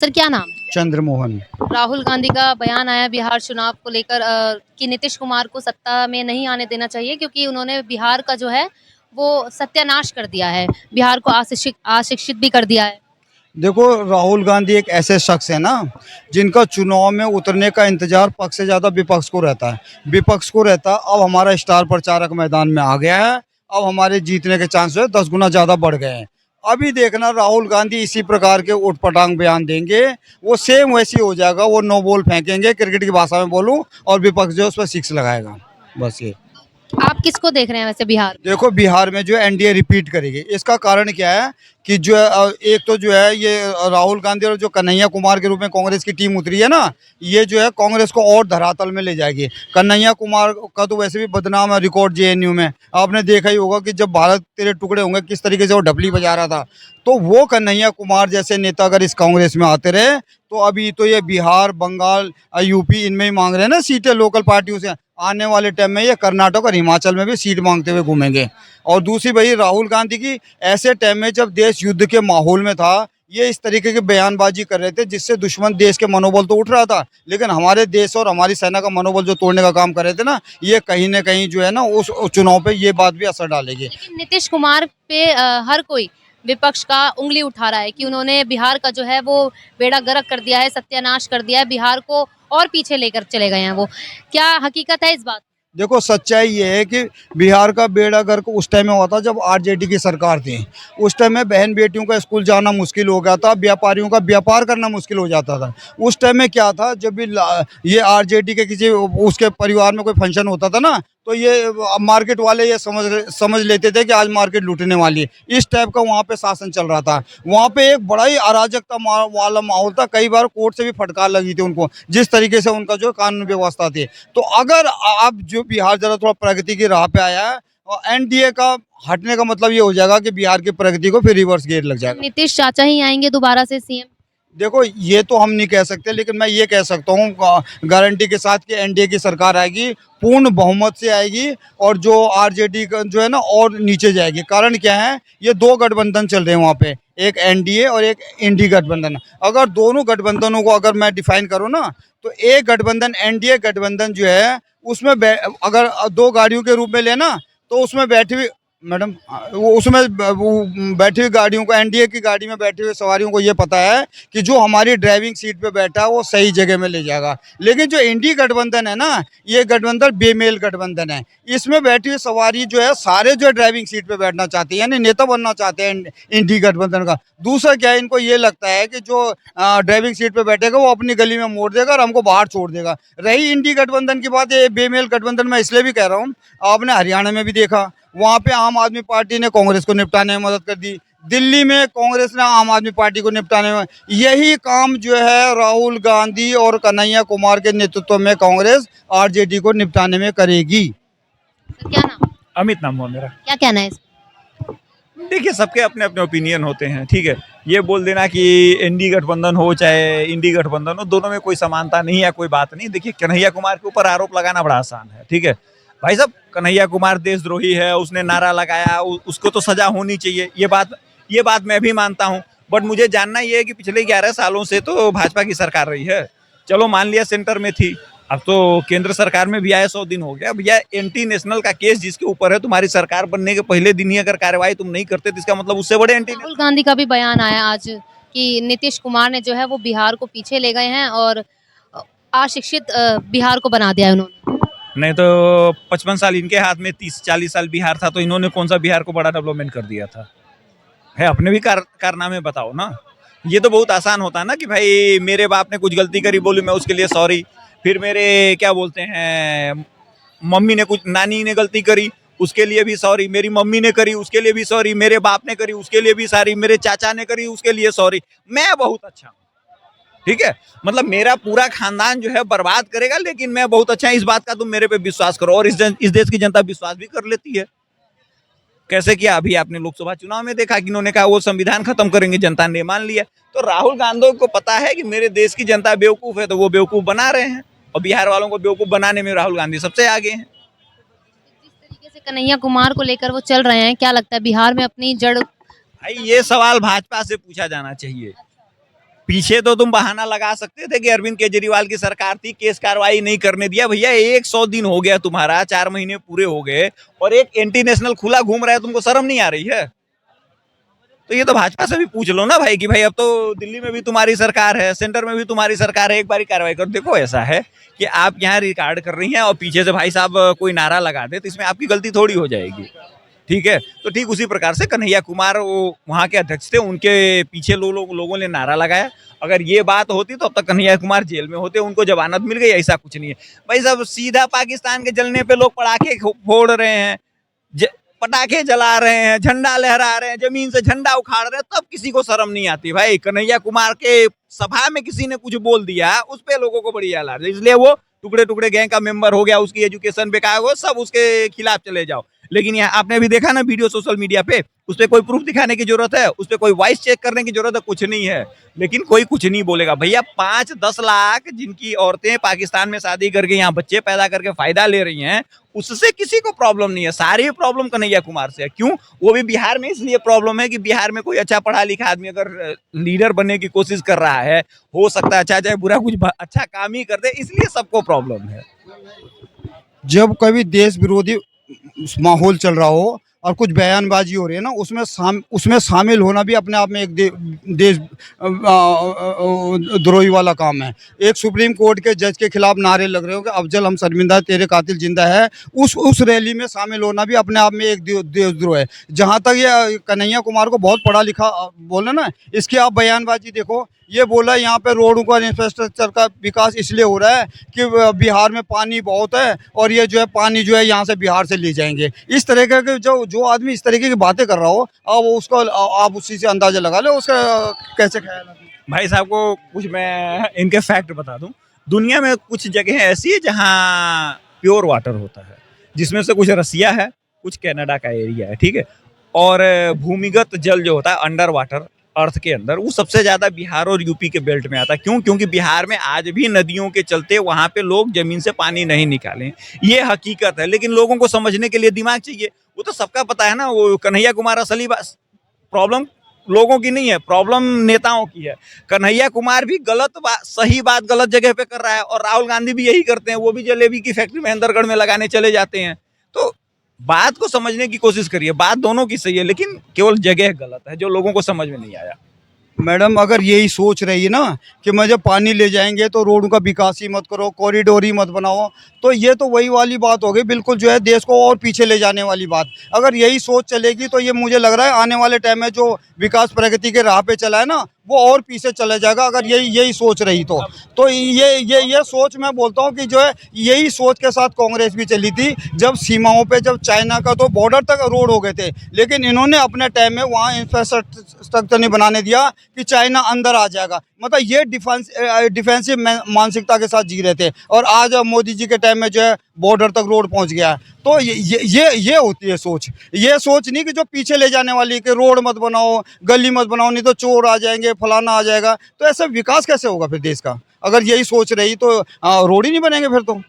Sir क्या नाम है? चंद्रमोहन। राहुल गांधी का बयान आया बिहार चुनाव को लेकर कि नीतीश कुमार को सत्ता में नहीं आने देना चाहिए क्योंकि उन्होंने बिहार का जो है वो सत्यानाश कर दिया है, बिहार को अशिक्षित अशिक्षित भी कर दिया है। देखो, राहुल गांधी एक ऐसे शख्स है ना, जिनका चुनाव में उतरने का इंतजार पक्ष से ज़्यादा विपक्ष को रहता है। विपक्ष को रहता अब हमारा स्टार प्रचारक मैदान में आ गया है। अब हमारे जीतने के चांस जो है 10 गुना ज़्यादा बढ़ गए हैं। अभी देखना, राहुल गांधी इसी प्रकार के उटपटांग बयान देंगे, वो सेम वैसी हो जाएगा। वो नो बॉल फेंकेंगे, क्रिकेट की भाषा में बोलूँ, और विपक्ष जो है उस पर सिक्स लगाएगा। बस ये। आप किसको देख रहे हैं वैसे बिहार में? देखो, बिहार में जो है एनडीए रिपीट करेगी। इसका कारण क्या है कि जो है एक तो जो है ये राहुल गांधी और जो कन्हैया कुमार के रूप में कांग्रेस की टीम उतरी है ना, ये जो है कांग्रेस को और धरातल में ले जाएगी। कन्हैया कुमार का तो वैसे भी बदनाम है रिकॉर्ड जेएनयू में। आपने देखा ही होगा कि जब भारत तेरे टुकड़े होंगे किस तरीके से वो ढपली बजा रहा था। तो वो कन्हैया कुमार जैसे नेता अगर इस कांग्रेस में आते रहे तो अभी तो ये बिहार, बंगाल, यूपी इनमें ही मांग रहे हैं ना सीटें लोकल पार्टियों से। आने वाले टाइम में ये कर्नाटक और हिमाचल में भी सीट मांगते हुए घूमेंगे। और दूसरी भाई राहुल गांधी की, ऐसे टाइम में जब देश युद्ध के माहौल में था, ये इस तरीके की बयानबाजी कर रहे थे जिससे दुश्मन देश के मनोबल तो उठ रहा था, लेकिन हमारे देश और हमारी सेना का मनोबल जो तोड़ने का काम कर रहे थे ना, ये कहीं ना कहीं जो है ना उस चुनाव पे ये बात भी असर डालेगी। लेकिन नीतीश कुमार पे हर कोई विपक्ष का उंगली उठा रहा है कि उन्होंने बिहार का जो है वो बेड़ा गर्क कर दिया है, सत्यानाश कर दिया है, बिहार को और पीछे लेकर चले गए हैं वो। क्या हकीकत है इस बात? देखो, सच्चाई ये है कि बिहार का बेड़ा गर्क उस टाइम में हुआ था जब आरजेडी की सरकार थी। उस टाइम में बहन बेटियों का स्कूल जाना मुश्किल हो गया था, व्यापारियों का व्यापार करना मुश्किल हो जाता था। उस टाइम में क्या था, जब भी ये आरजेडी के किसी उसके परिवार में कोई फंक्शन होता था ना, तो ये मार्केट वाले ये समझ लेते थे कि आज मार्केट लूटने वाली है। इस टाइप का वहाँ पे शासन चल रहा था। वहाँ पे एक बड़ा ही अराजकता वाला माहौल था। कई बार कोर्ट से भी फटकार लगी थी उनको, जिस तरीके से उनका जो कानून व्यवस्था थी। तो अगर अब जो बिहार जरा थोड़ा प्रगति की राह पे आया है, और एनडीए का हटने का मतलब ये हो जाएगा कि बिहार की प्रगति को फिर रिवर्स गियर लग जाएगा। नीतीश चाचा ही आएंगे दोबारा से सीएम? देखो, ये तो हम नहीं कह सकते, लेकिन मैं ये कह सकता हूँ गारंटी के साथ कि एनडीए की सरकार आएगी, पूर्ण बहुमत से आएगी, और जो आरजेडी का जो है ना और नीचे जाएगी। कारण क्या है, ये दो गठबंधन चल रहे हैं वहाँ पे, एक एनडीए और एक इंडी गठबंधन। अगर दोनों गठबंधनों को अगर मैं डिफाइन करूँ ना, तो एक गठबंधन एनडीए गठबंधन जो है उसमें अगर दो गाड़ियों के रूप में लेना, तो उसमें बैठी हुई मैडम, वो उसमें वो बैठी हुई गाड़ियों को, एनडीए की गाड़ी में बैठी हुई सवारियों को ये पता है कि जो हमारी ड्राइविंग सीट पे बैठा है वो सही जगह में ले जाएगा। लेकिन जो इंडी गठबंधन है ना, ये गठबंधन बेमेल गठबंधन है। इसमें बैठी हुई सवारी जो है सारे जो ड्राइविंग सीट पे बैठना चाहती है, यानी नेता बनना चाहते हैं इंडी गठबंधन का। दूसरा क्या है, इनको ये लगता है कि जो ड्राइविंग सीट पे बैठेगा वो अपनी गली में मोड़ देगा और हमको बाहर छोड़ देगा। रही इंडी गठबंधन की बात, ये बेमेल गठबंधन मैं इसलिए भी कह रहा हूँ, आपने हरियाणा में भी देखा, वहाँ पे आम आदमी पार्टी ने कांग्रेस को निपटाने में मदद कर दी। दिल्ली में कांग्रेस ने आम आदमी पार्टी को निपटाने में, यही काम जो है राहुल गांधी और कन्हैया कुमार के नेतृत्व में कांग्रेस आरजेडी को निपटाने में करेगी। क्या नाम है? अमित नाम हुआ मेरा। क्या कहना है इस? देखिए, सबके अपने अपने ओपिनियन होते हैं, ठीक है। ये बोल देना कि एनडी गठबंधन हो चाहे इंडी गठबंधन हो, दोनों में कोई समानता नहीं है, कोई बात नहीं। देखिए, कन्हैया कुमार के ऊपर आरोप लगाना बड़ा आसान है, ठीक है भाई साहब। कन्हैया कुमार देशद्रोही है, उसने नारा लगाया, उसको तो सजा होनी चाहिए, ये बात मैं भी मानता हूँ। बट मुझे जानना ये है कि पिछले 11 सालों से तो भाजपा की सरकार रही है। चलो मान लिया सेंटर में थी, अब तो केंद्र सरकार में भी आए 100 दिन हो गया। भैया, एंटी नेशनल का केस जिसके ऊपर है, तुम्हारी सरकार बनने के पहले दिन ही अगर कार्रवाई तुम नहीं करते तो इसका मतलब उससे बड़े एंटी। राहुल गांधी का भी बयान आया आज कि नीतीश कुमार ने जो है वो बिहार को पीछे ले गए हैं और अशिक्षित बिहार को बना दिया है उन्होंने। नहीं तो 55 साल इनके हाथ में, 30-40 साल बिहार था, तो इन्होंने कौन सा बिहार को बड़ा डेवलपमेंट कर दिया था? है, अपने भी कारनामे बताओ ना। ये तो बहुत आसान होता है ना कि भाई मेरे बाप ने कुछ गलती करी, बोली मैं उसके लिए सॉरी। फिर मेरे क्या बोलते हैं, मम्मी ने कुछ, नानी ने गलती करी, उसके लिए भी सॉरी। मेरी मम्मी ने करी, उसके लिए भी सॉरी। मेरे बाप ने करी, उसके लिए भी सॉरी। मेरे चाचा ने करी, उसके लिए सॉरी। मैं बहुत अच्छा हूँ, ठीक है। मतलब मेरा पूरा खानदान जो है बर्बाद करेगा, लेकिन मैं बहुत अच्छा, इस बात का तुम मेरे पे विश्वास करो। और इस देश की जनता विश्वास भी कर लेती है। कैसे किया, अभी आपने लोकसभा चुनाव में देखा कि इन्होंने कहा वो संविधान खत्म करेंगे, जनता ने मान लिया। तो राहुल गांधी को पता है कि मेरे देश की जनता बेवकूफ है, तो वो बेवकूफ बना रहे हैं, और बिहार वालों को बेवकूफ बनाने में राहुल गांधी सबसे आगे हैं। जिस तरीके से कन्हैया कुमार को लेकर वो चल रहे हैं, क्या लगता है बिहार में अपनी जड़? भाई, ये सवाल भाजपा से पूछा जाना चाहिए। पीछे तो तुम बहाना लगा सकते थे कि अरविंद केजरीवाल की सरकार थी, केस कार्रवाई नहीं करने दिया। भैया 100 दिन हो गया तुम्हारा, 4 महीने पूरे हो गए और एक एंटी नेशनल खुला घूम रहा है, तुमको शर्म नहीं आ रही है? तो ये तो भाजपा से भी पूछ लो ना भाई कि भाई अब तो दिल्ली में भी तुम्हारी सरकार है, सेंटर में भी तुम्हारी सरकार है, एक बारी कार्रवाई करो। देखो ऐसा है कि आप यहाँ रिकॉर्ड कर रही हैं और पीछे से भाई साहब कोई नारा लगा दे तो इसमें आपकी गलती थोड़ी हो जाएगी, ठीक है? तो ठीक उसी प्रकार से कन्हैया कुमार वो वहाँ के अध्यक्ष थे, उनके पीछे लोगों ने नारा लगाया। अगर ये बात होती तो अब तक कन्हैया कुमार जेल में होते, उनको जमानत मिल गई, ऐसा कुछ नहीं है भाई साहब। सीधा पाकिस्तान के जलने पे लोग पटाखे फोड़ रहे हैं, पटाखे जला रहे हैं, झंडा लहरा रहे हैं, जमीन से झंडा उखाड़ रहे हैं, तब किसी को शर्म नहीं आती भाई। कन्हैया कुमार के सभा में किसी ने कुछ बोल दिया, उस पे लोगों को बड़ी आला, इसलिए वो टुकड़े टुकड़े गैंग का मेंबर हो गया, उसकी एजुकेशन बेकार हो, सब उसके खिलाफ चले जाओ। लेकिन यहाँ आपने अभी देखा ना वीडियो सोशल मीडिया पे, उस पर कोई प्रूफ दिखाने की जरूरत है, उस पर कोई वॉइस चेक करने की जरूरत है, कुछ नहीं है। लेकिन कोई कुछ नहीं बोलेगा। भैया 5-10 लाख जिनकी औरतें पाकिस्तान में शादी करके यहाँ बच्चे पैदा करके फायदा ले रही हैं, उससे किसी को प्रॉब्लम नहीं है। सारी प्रॉब्लम कन्हैया कुमार से है। क्यों? वो भी बिहार में इसलिए प्रॉब्लम है कि बिहार में कोई अच्छा पढ़ा लिखा आदमी अगर लीडर बनने की कोशिश कर रहा है, हो सकता है अच्छा चाहे बुरा कुछ अच्छा काम ही कर दे, इसलिए सबको प्रॉब्लम है। जब कभी देश विरोधी माहौल चल रहा हो और कुछ बयानबाजी हो रही है ना, उसमें शामिल होना भी अपने आप में एक देश द्रोही वाला काम है। एक सुप्रीम कोर्ट के जज के खिलाफ नारे लग रहे हो कि अफजल हम शर्मिंदा, तेरे कातिल जिंदा है, उस रैली में शामिल होना भी अपने आप में एक देशद्रोह है। जहाँ तक ये कन्हैया कुमार को बहुत पढ़ा लिखा बोले ना, इसकी आप बयानबाजी देखो। ये बोला यहाँ पे रोडों का इंफ्रास्ट्रक्चर का विकास इसलिए हो रहा है कि बिहार में पानी बहुत है और ये जो है पानी जो है यहाँ से बिहार से ले जाएंगे। इस तरह के जो आदमी इस तरीके की बातें कर रहा हो, अब उसको आप उसी से अंदाजा लगा लो उसका कैसे ख्याल है। भाई साहब को कुछ मैं इनके फैक्ट बता दूं। दुनिया में कुछ जगह ऐसी है जहां प्योर वाटर होता है, जिसमें से कुछ रसिया है, कुछ कनाडा का एरिया है, ठीक है? और भूमिगत जल जो होता है अंडर वाटर, अर्थ के अंदर, वो सबसे ज्यादा बिहार और यूपी के बेल्ट में आता है। क्यों? क्योंकि बिहार में आज भी नदियों के चलते वहां पे लोग जमीन से पानी नहीं निकालें, ये हकीकत है। लेकिन लोगों को समझने के लिए दिमाग चाहिए। वो तो सबका पता है ना। वो कन्हैया कुमार असली प्रॉब्लम लोगों की नहीं है, प्रॉब्लम नेताओं की है। कन्हैया कुमार भी सही बात गलत जगह पे कर रहा है और राहुल गांधी भी यही करते हैं। वो भी जलेबी की फैक्ट्री महेंद्रगढ़ में लगाने चले जाते हैं। तो बात को समझने की कोशिश करिए। बात दोनों की सही है, लेकिन केवल जगह गलत है जो लोगों को समझ में नहीं आया। मैडम अगर यही सोच रही है ना कि मुझे पानी ले जाएंगे तो रोडों का विकास ही मत करो, कॉरिडोर ही मत बनाओ, तो ये तो वही वाली बात हो गई, बिल्कुल जो है देश को और पीछे ले जाने वाली बात। अगर यही सोच चलेगी तो ये मुझे लग रहा है आने वाले टाइम में जो विकास प्रगति के राह पे चला है ना, वो और पीछे चले जाएगा। अगर यही सोच रही तो ये सोच मैं बोलता हूँ कि जो है यही सोच के साथ कांग्रेस भी चली थी। जब सीमाओं पे जब चाइना का तो बॉर्डर तक रोड हो गए थे, लेकिन इन्होंने अपने टाइम में वहाँ इंफ्रास्ट्रक्चर नहीं बनाने दिया कि चाइना अंदर आ जाएगा। मतलब ये डिफेंसिव मानसिकता के साथ जी रहे थे, और आज मोदी जी के टाइम में जो है बॉर्डर तक रोड पहुंच गया है। तो ये होती है सोच। ये सोच नहीं कि जो पीछे ले जाने वाली कि रोड मत बनाओ, गली मत बनाओ, नहीं तो चोर आ जाएंगे, फलाना आ जाएगा। तो ऐसा विकास कैसे होगा फिर देश का? अगर यही सोच रही तो रोड ही नहीं बनेंगे फिर तो।